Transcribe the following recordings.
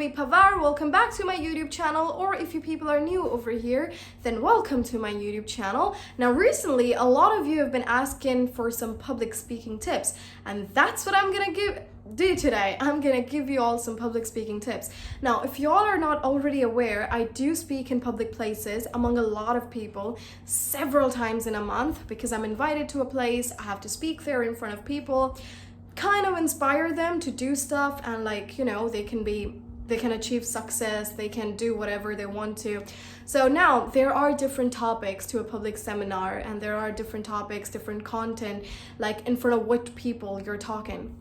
Janhavi Panwar. Welcome back to my YouTube channel, or if you people are new over here, then welcome to my YouTube channel. Now recently, a lot of you have been asking for some public speaking tips, and that's what I'm gonna do today. I'm gonna give you all some public speaking tips. Now, if y'all are not already aware, I do speak in public places among a lot of people several times in a month because I'm invited to a place, I have to speak there in front of people, kind of inspire them to do stuff, and they can achieve success, they can do whatever they want to. So now there are different topics to a public seminar, and there are different topics, different content, like in front of what people you're talking.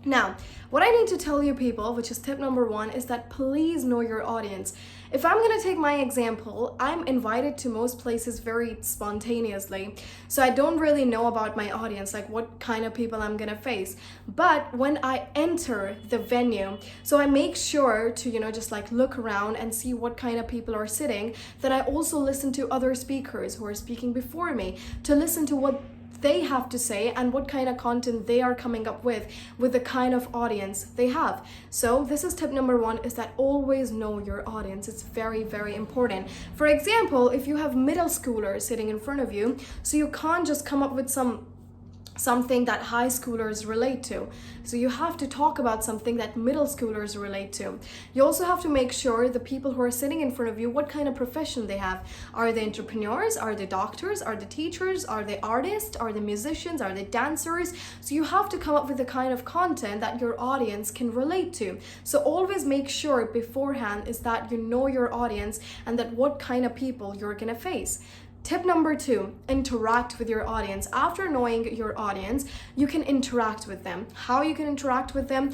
Now, what I need to tell you people, which is tip number 1, is that please know your audience. If I'm gonna take my example, I'm invited to most places very spontaneously, so I don't really know about my audience, like what kind of people I'm gonna face. But when I enter the venue, so I make sure to, just like look around and see what kind of people are sitting. Then I also listen to other speakers who are speaking before me to listen to what they have to say and what kind of content they are coming up with the kind of audience they have. So this is tip number 1, is that always know your audience. It's very, very important. For example, if you have middle schoolers sitting in front of you, so you can't just come up with something that high schoolers relate to. So you have to talk about something that middle schoolers relate to. You also have to make sure the people who are sitting in front of you, what kind of profession they have. Are they entrepreneurs? Are they doctors? Are they teachers? Are they artists? Are they musicians? Are they dancers? So you have to come up with the kind of content that your audience can relate to. So always make sure beforehand is that you know your audience and that what kind of people you're gonna face. Tip number 2, interact with your audience. After knowing your audience, you can interact with them. How you can interact with them?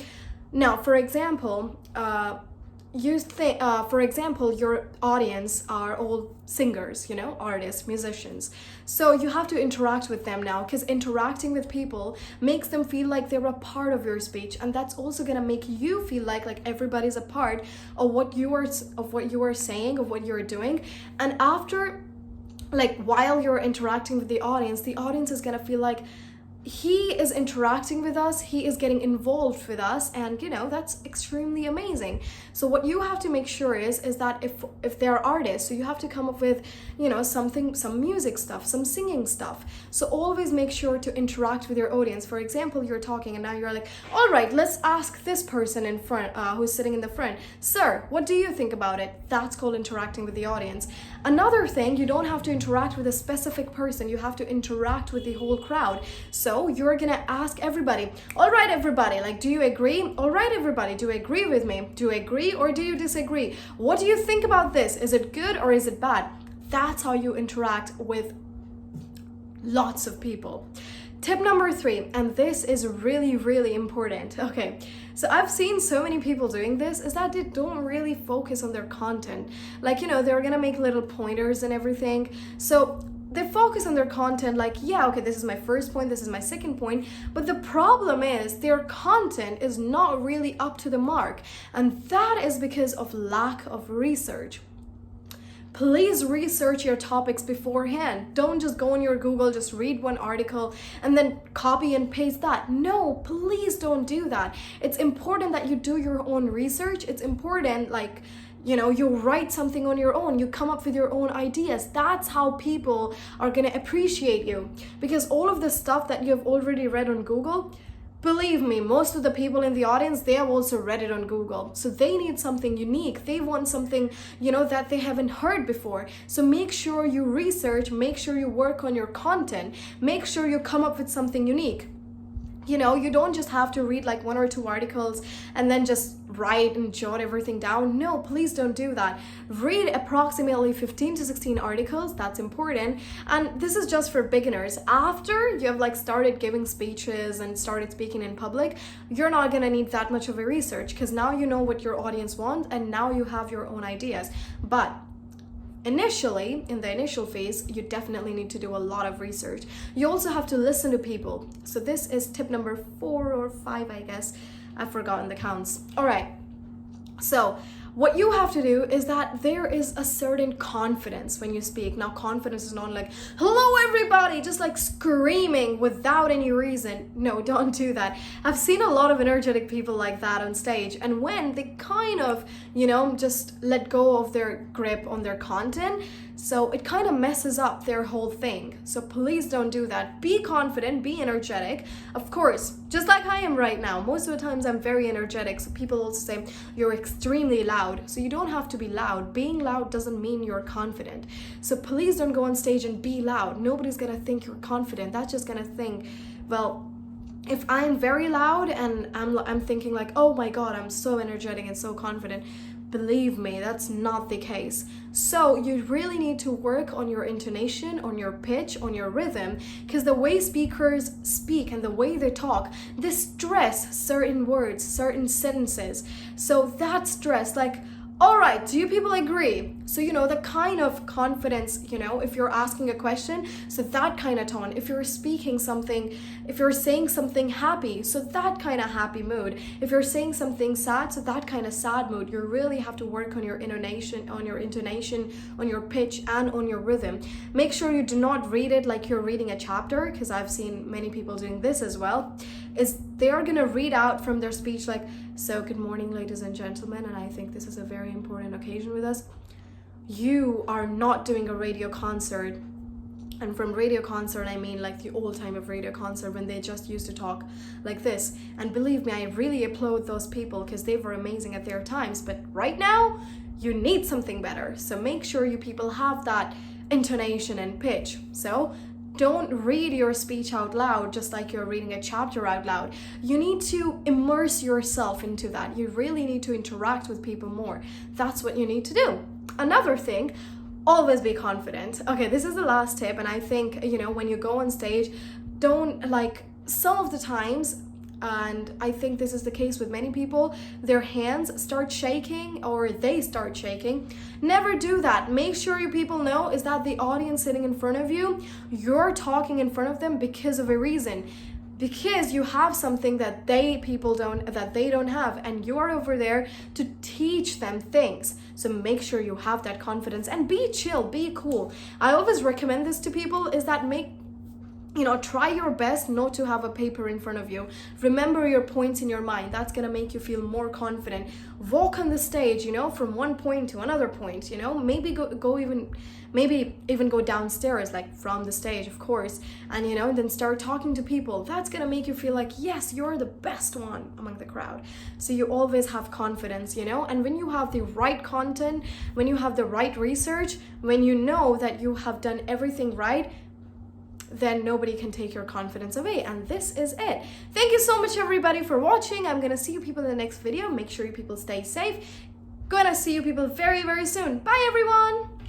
Now, for example, your audience are all singers, artists, musicians. So you have to interact with them now, because interacting with people makes them feel like they're a part of your speech, and that's also gonna make you feel like everybody's a part of what you are saying, of what you're doing. And after, while you're interacting with the audience is gonna feel like he is interacting with us, he is getting involved with us, and that's extremely amazing. So what you have to make sure is that if they're artists, so you have to come up with some music stuff, some singing stuff. So always make sure to interact with your audience. For example, you're talking and now you're like, all right, let's ask this person in front who's sitting in the front, sir, what do you think about it? That's called interacting with the audience. Another thing, you don't have to interact with a specific person, you have to interact with the whole crowd. So you're gonna ask everybody, all right, everybody, do you agree? All right, everybody, do you agree with me? Do you agree or do you disagree? What do you think about this? Is it good or is it bad? That's how you interact with lots of people. Tip number 3, and this is really, really important. Okay, so I've seen so many people doing this, is that they don't really focus on their content. They're gonna make little pointers and everything. So they focus on their content this is my first point, this is my second point, but the problem is their content is not really up to the mark, and that is because of lack of research. Please research your topics beforehand. Don't just go on your Google, just read one article and then copy and paste that. No, please don't do that. It's important that you do your own research. It's important you write something on your own, you come up with your own ideas. That's how people are gonna appreciate you. Because all of the stuff that you've already read on Google, believe me, most of the people in the audience, they have also read it on Google. So they need something unique. They want something, that they haven't heard before. So make sure you research, make sure you work on your content, make sure you come up with something unique. You don't just have to read 1 or 2 articles and then just write and jot everything down. No, please don't do that. Read approximately 15 to 16 articles. That's important. And this is just for beginners. After you have started giving speeches and started speaking in public, you're not gonna need that much of a research, because now you know what your audience wants and now you have your own ideas. But initially, in the initial phase, you definitely need to do a lot of research. You also have to listen to people. So this is tip number 4 or 5, I guess. I've forgotten the counts. All right. So What you have to do is that there is a certain confidence when you speak. Now, confidence is not like, hello everybody, just like screaming without any reason. No, don't do that. I've seen a lot of energetic people like that on stage, and when they kind of, just let go of their grip on their content, so it kind of messes up their whole thing. So please don't do that. Be confident, be energetic. Of course, just like I am right now. Most of the times I'm very energetic. So people also say you're extremely loud. So you don't have to be loud. Being loud doesn't mean you're confident. So please don't go on stage and be loud. Nobody's gonna think you're confident. That's just gonna think, well, if I'm very loud and I'm thinking like, oh my God, I'm so energetic and so confident. Believe me, that's not the case. So you really need to work on your intonation, on your pitch, on your rhythm, because the way speakers speak and the way they talk, they stress certain words, certain sentences. So that stress, like, all right, do you people agree? So, the kind of confidence, if you're asking a question, so that kind of tone. If you're speaking something, if you're saying something happy, so that kind of happy mood. If you're saying something sad, so that kind of sad mood. You really have to work on your intonation, on your pitch, and on your rhythm. Make sure you do not read it like you're reading a chapter, because I've seen many people doing this as well, is they are going to read out from their speech like, so good morning, ladies and gentlemen, and I think this is a very important occasion with us. You are not doing a radio concert. And from radio concert, I mean like the old time of radio concert when they just used to talk like this. And believe me, I really applaud those people because they were amazing at their times. But right now, you need something better. So make sure you people have that intonation and pitch. So don't read your speech out loud just like you're reading a chapter out loud. You need to immerse yourself into that. You really need to interact with people more. That's what you need to do. Another thing, always be confident. Okay, this is the last tip, and I think, when you go on stage, don't some of the times, and I think this is the case with many people, their hands start shaking or they start shaking. Never do that. Make sure you people know is that the audience sitting in front of you, you're talking in front of them because of a reason. Because you have something that they don't have, and you're over there to teach them things. So make sure you have that confidence and be chill, be cool. I always recommend this to people is that try your best not to have a paper in front of you. Remember your points in your mind. That's gonna make you feel more confident. Walk on the stage, from one point to another point, maybe even go downstairs, like from the stage, of course, and then start talking to people. That's gonna make you feel like, yes, you're the best one among the crowd. So you always have confidence, and when you have the right content, when you have the right research, when you know that you have done everything right, then nobody can take your confidence away. And this is it. Thank you so much, everybody, for watching. I'm gonna see you people in the next video. Make sure you people stay safe. Gonna see you people very, very soon. Bye, everyone.